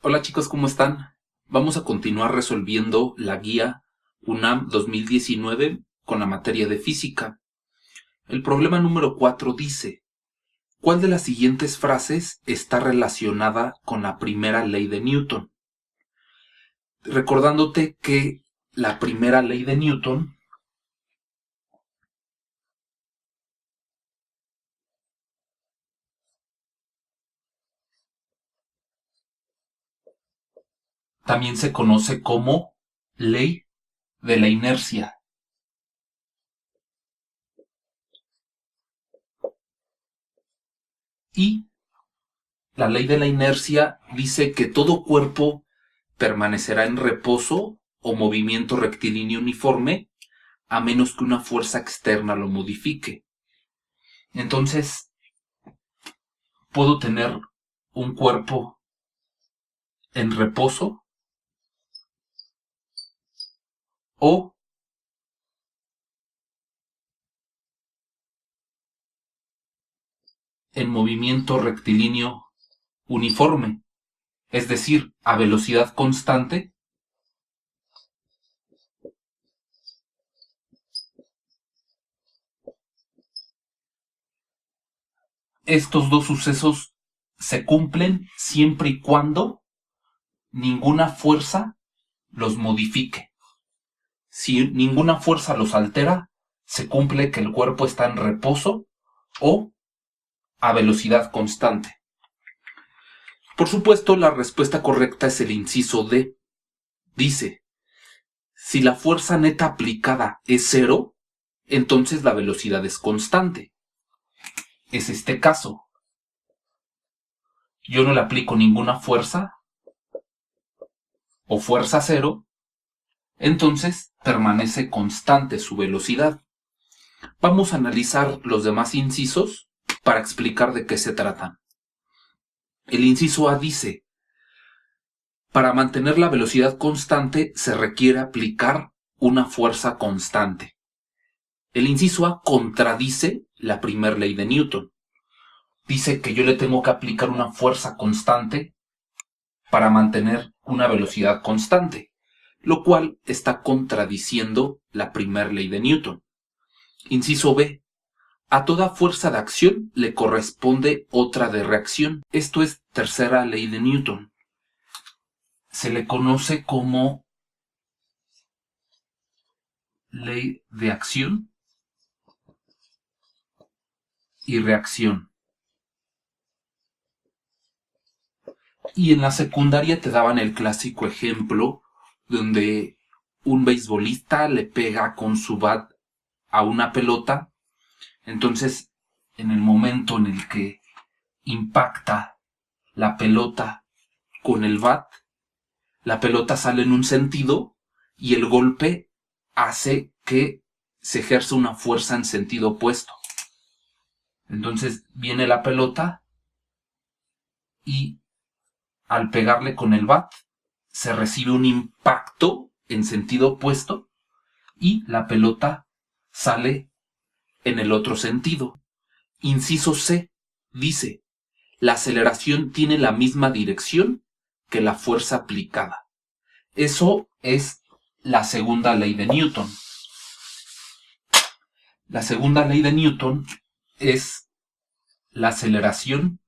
Hola chicos, ¿cómo están? Vamos a continuar resolviendo la guía UNAM 2019 con la materia de física. El problema número 4 dice: ¿cuál de las siguientes frases está relacionada con la primera ley de Newton? Recordándote que la primera ley de Newton también se conoce como ley de la inercia. Y la ley de la inercia dice que todo cuerpo permanecerá en reposo o movimiento rectilíneo uniforme a menos que una fuerza externa lo modifique. Entonces, puedo tener un cuerpo en reposo o en movimiento rectilíneo uniforme, es decir, a velocidad constante, estos dos sucesos se cumplen siempre y cuando ninguna fuerza los modifique. Si ninguna fuerza los altera, se cumple que el cuerpo está en reposo o a velocidad constante. Por supuesto, la respuesta correcta es el inciso D. Dice: si la fuerza neta aplicada es 0, entonces la velocidad es constante. Es este caso. Yo no le aplico ninguna fuerza o fuerza 0, entonces permanece constante su velocidad. Vamos a analizar los demás incisos para explicar de qué se tratan. El inciso A dice: para mantener la velocidad constante se requiere aplicar una fuerza constante. El inciso A contradice la primera ley de Newton. Dice que yo le tengo que aplicar una fuerza constante para mantener una velocidad constante, lo cual está contradiciendo la primera ley de Newton. Inciso B: a toda fuerza de acción le corresponde otra de reacción. Esto es tercera ley de Newton. Se le conoce como ley de acción y reacción. Y en la secundaria te daban el clásico ejemplo donde un beisbolista le pega con su bat a una pelota. Entonces, en el momento en el que impacta la pelota con el bat, la pelota sale en un sentido y el golpe hace que se ejerza una fuerza en sentido opuesto. Entonces viene la pelota y al pegarle con el bat se recibe un impacto en sentido opuesto y la pelota sale en el otro sentido. Inciso C dice: la aceleración tiene la misma dirección que la fuerza aplicada. Eso es la segunda ley de Newton. La segunda ley de Newton es: la aceleración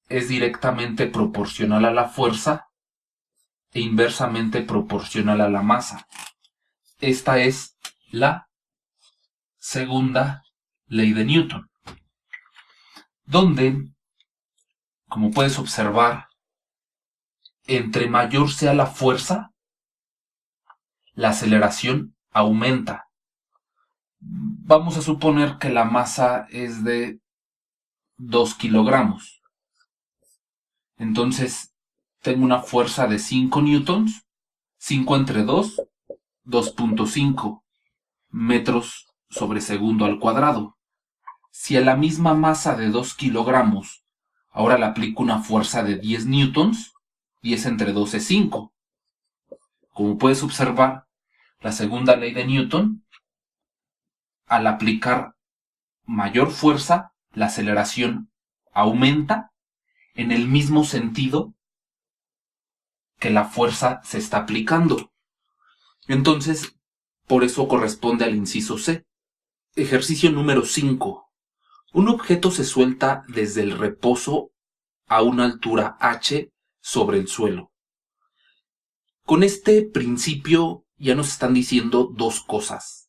es directamente proporcional a la fuerza e inversamente proporcional a la masa. Esta es la segunda ley de Newton, donde, como puedes observar, entre mayor sea la fuerza, la aceleración aumenta. Vamos a suponer que la masa es de 2 kilogramos. Entonces, tengo una fuerza de 5 newtons. 5 entre 2, 2.5 metros sobre segundo al cuadrado. Si a la misma masa de 2 kilogramos ahora le aplico una fuerza de 10 newtons, 10 entre 2 es 5. Como puedes observar, la segunda ley de Newton al aplicar mayor fuerza, la aceleración aumenta en el mismo sentido que la fuerza se está aplicando. Entonces, por eso corresponde al inciso C. Ejercicio número 5. Un objeto se suelta desde el reposo a una altura h sobre el suelo. Con este principio ya nos están diciendo dos cosas.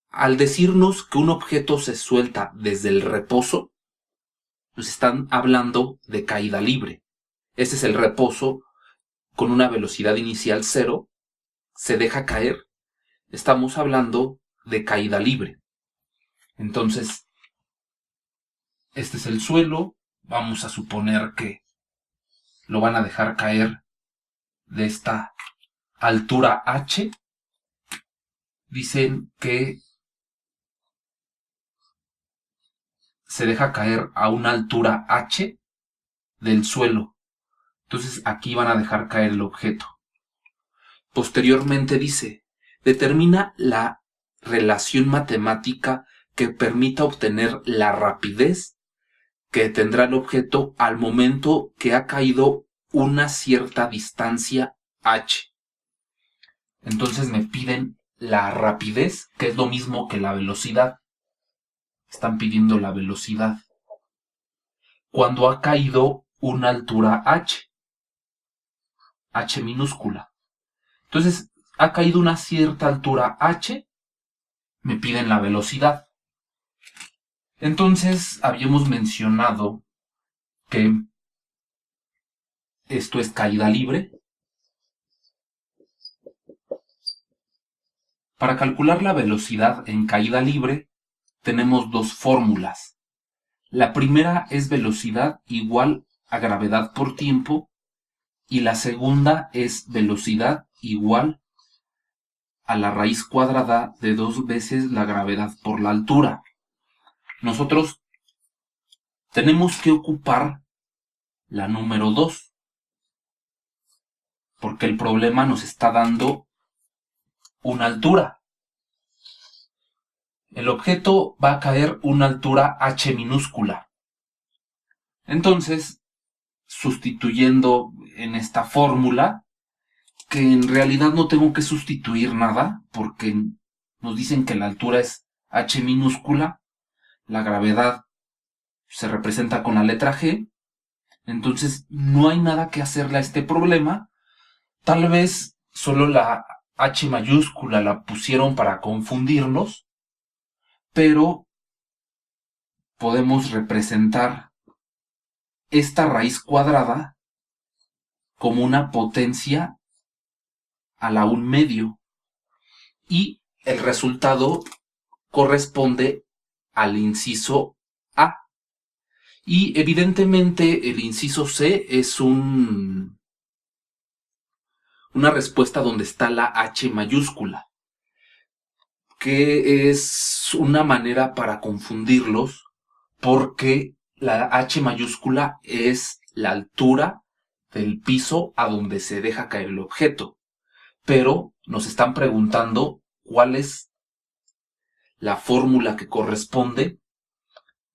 Al decirnos que un objeto se suelta desde el reposo, nos están hablando de caída libre. Ese es el reposo con una velocidad inicial 0, se deja caer. Estamos hablando de caída libre. Entonces, este es el suelo. Vamos a suponer que lo van a dejar caer de esta altura h. Dicen que se deja caer a una altura h del suelo. Entonces aquí van a dejar caer el objeto. Posteriormente dice, determina la relación matemática que permita obtener la rapidez que tendrá el objeto al momento que ha caído una cierta distancia h. Entonces me piden la rapidez, que es lo mismo que la velocidad. Están pidiendo la velocidad cuando ha caído una altura h minúscula. Entonces, ha caído una cierta altura h, me piden la velocidad. Entonces, habíamos mencionado que esto es caída libre. Para calcular la velocidad en caída libre, tenemos dos fórmulas. La primera es velocidad igual a gravedad por tiempo y la segunda es velocidad igual a la raíz cuadrada de 2 veces la gravedad por la altura. Nosotros tenemos que ocupar la número 2, porque el problema nos está dando una altura. El objeto va a caer una altura h minúscula. Entonces, sustituyendo en esta fórmula, que en realidad no tengo que sustituir nada, porque nos dicen que la altura es h minúscula, la gravedad se representa con la letra g, entonces no hay nada que hacerle a este problema. Tal vez solo la h mayúscula la pusieron para confundirnos, pero podemos representar esta raíz cuadrada como una potencia a la 1/2 y el resultado corresponde al inciso A. Y evidentemente el inciso C es una respuesta donde está la h mayúscula, que es una manera para confundirlos porque la h mayúscula es la altura del piso a donde se deja caer el objeto. Pero nos están preguntando cuál es la fórmula que corresponde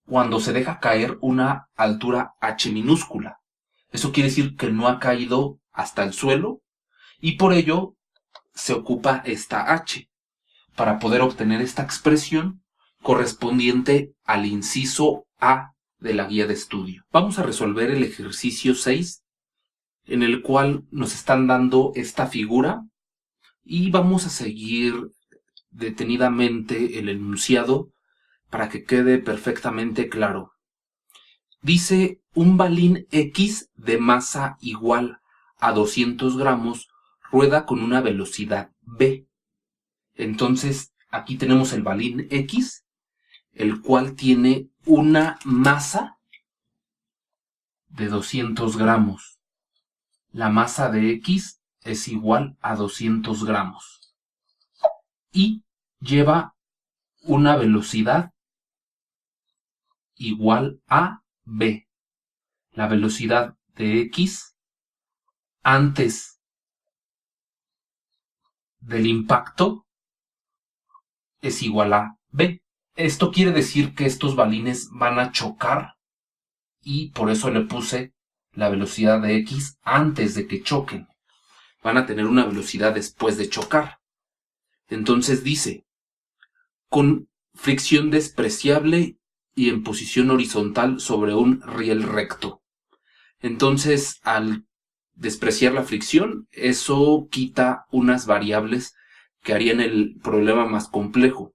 cuando se deja caer una altura h minúscula. Eso quiere decir que no ha caído hasta el suelo y por ello se ocupa esta h para poder obtener esta expresión correspondiente al inciso A de la guía de estudio. Vamos a resolver el ejercicio 6, en el cual nos están dando esta figura y vamos a seguir detenidamente el enunciado para que quede perfectamente claro. Dice, un balín X de masa igual a 200 gramos rueda con una velocidad v. Entonces, aquí tenemos el balín X, el cual tiene una masa de 200 gramos. La masa de X es igual a 200 gramos. Y lleva una velocidad igual a v. La velocidad de X antes del impacto es igual a B. Esto quiere decir que estos balines van a chocar y por eso le puse la velocidad de X antes de que choquen. Van a tener una velocidad después de chocar. Entonces dice, con fricción despreciable y en posición horizontal sobre un riel recto. Entonces, al despreciar la fricción, eso quita unas variables que harían el problema más complejo.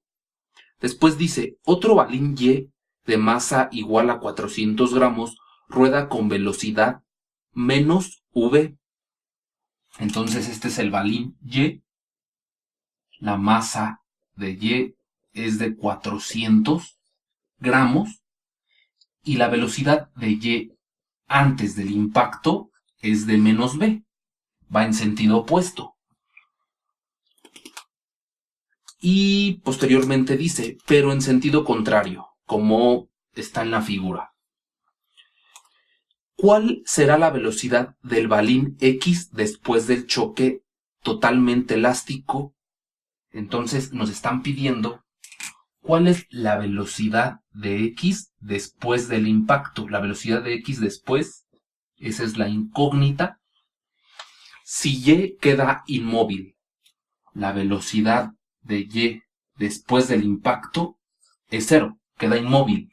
Después dice, otro balín Y de masa igual a 400 gramos rueda con velocidad menos V. Entonces este es el balín Y. La masa de Y es de 400 gramos y la velocidad de Y antes del impacto es de menos V. Va en sentido opuesto. Y posteriormente dice, pero en sentido contrario, como está en la figura. ¿Cuál será la velocidad del balín X después del choque totalmente elástico? Entonces nos están pidiendo cuál es la velocidad de X después del impacto. La velocidad de X después, esa es la incógnita. Si Y queda inmóvil, la velocidad de Y después del impacto es 0, queda inmóvil.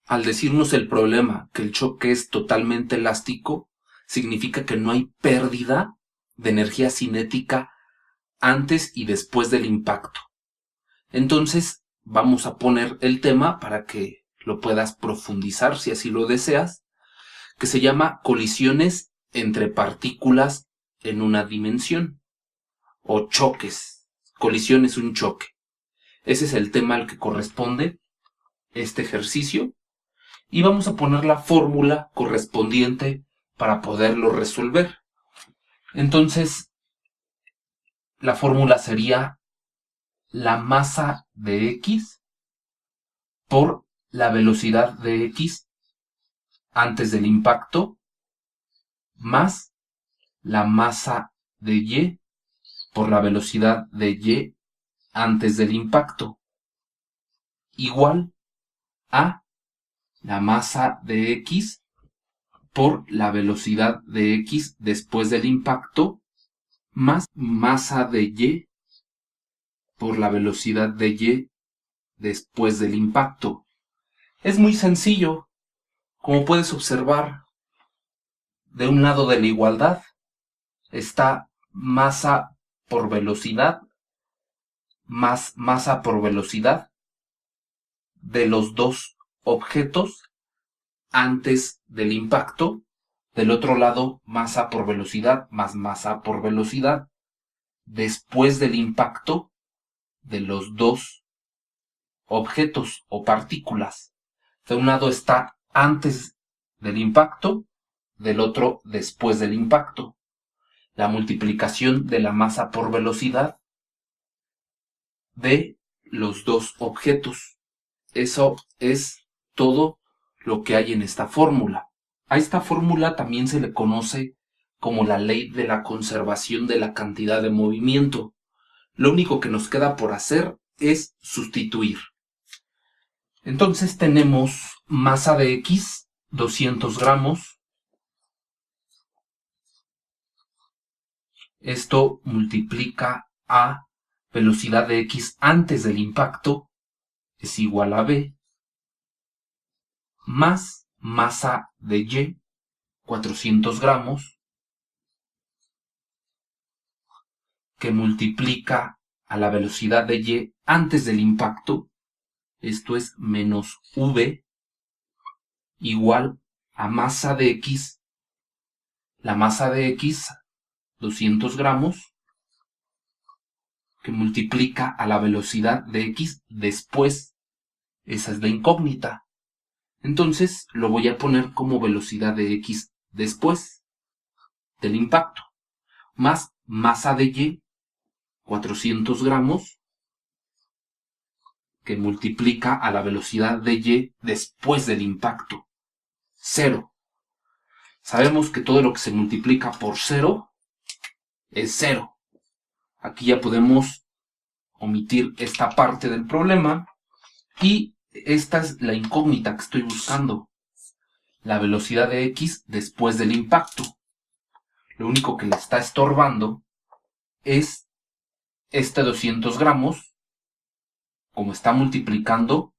Al decirnos el problema que el choque es totalmente elástico, significa que no hay pérdida de energía cinética antes y después del impacto. Entonces, vamos a poner el tema para que lo puedas profundizar si así lo deseas, que se llama colisiones entre partículas en una dimensión, o choques. Colisión es un choque. Ese es el tema al que corresponde este ejercicio. Y vamos a poner la fórmula correspondiente para poderlo resolver. Entonces, la fórmula sería la masa de X por la velocidad de X antes del impacto más la masa de Y por la velocidad de Y antes del impacto igual a la masa de X por la velocidad de X después del impacto más masa de Y por la velocidad de Y después del impacto. Es muy sencillo. Como puedes observar, de un lado de la igualdad está masa por velocidad más masa por velocidad de los dos objetos antes del impacto. Del otro lado, masa por velocidad más masa por velocidad después del impacto de los dos objetos o partículas. De un lado está antes del impacto, del otro después del impacto. La multiplicación de la masa por velocidad de los dos objetos. Eso es todo lo que hay en esta fórmula. A esta fórmula también se le conoce como la ley de la conservación de la cantidad de movimiento. Lo único que nos queda por hacer es sustituir. Entonces tenemos masa de X, 200 gramos. Esto multiplica a velocidad de X antes del impacto, es igual a B, más masa de Y, 400 gramos, que multiplica a la velocidad de Y antes del impacto, esto es menos V, igual a masa de X, la masa de X, 200 gramos, que multiplica a la velocidad de X después. Esa es la incógnita. Entonces lo voy a poner como velocidad de X después del impacto, más masa de Y, 400 gramos, que multiplica a la velocidad de Y después del impacto, 0. Sabemos que todo lo que se multiplica por 0 es 0. Aquí ya podemos omitir esta parte del problema y esta es la incógnita que estoy buscando. La velocidad de X después del impacto. Lo único que le está estorbando es este 200 gramos. Como está multiplicando,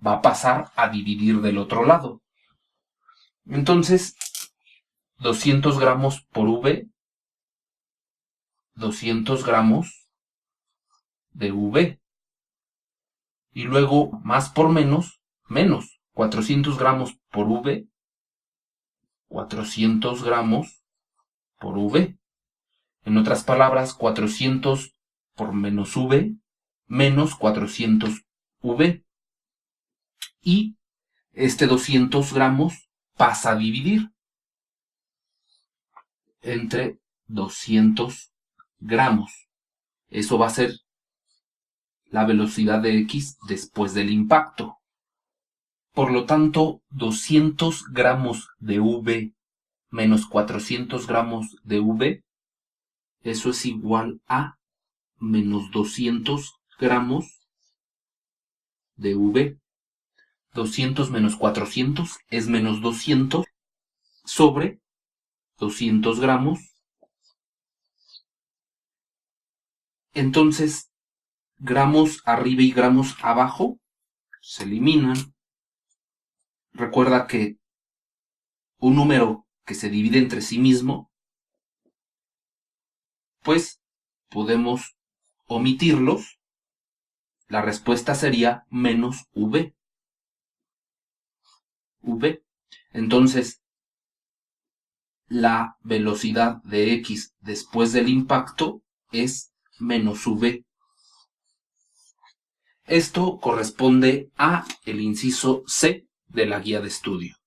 va a pasar a dividir del otro lado. Entonces, 200 gramos por V, 200 gramos de V. Y luego, más por menos, 400 gramos por V, 400 gramos por V. En otras palabras, 400 por menos V, menos 400 V. Y este 200 gramos pasa a dividir entre 200 gramos. Eso va a ser la velocidad de X después del impacto. Por lo tanto, 200 gramos de V menos 400 gramos de V, eso es igual a menos 200 gramos de V. 200 menos 400 es menos 200 sobre 200 gramos. Entonces, gramos arriba y gramos abajo se eliminan. Recuerda que un número que se divide entre sí mismo, pues podemos omitirlos. La respuesta sería menos V. Entonces, la velocidad de X después del impacto es menos V. Esto corresponde a el inciso C de la guía de estudio.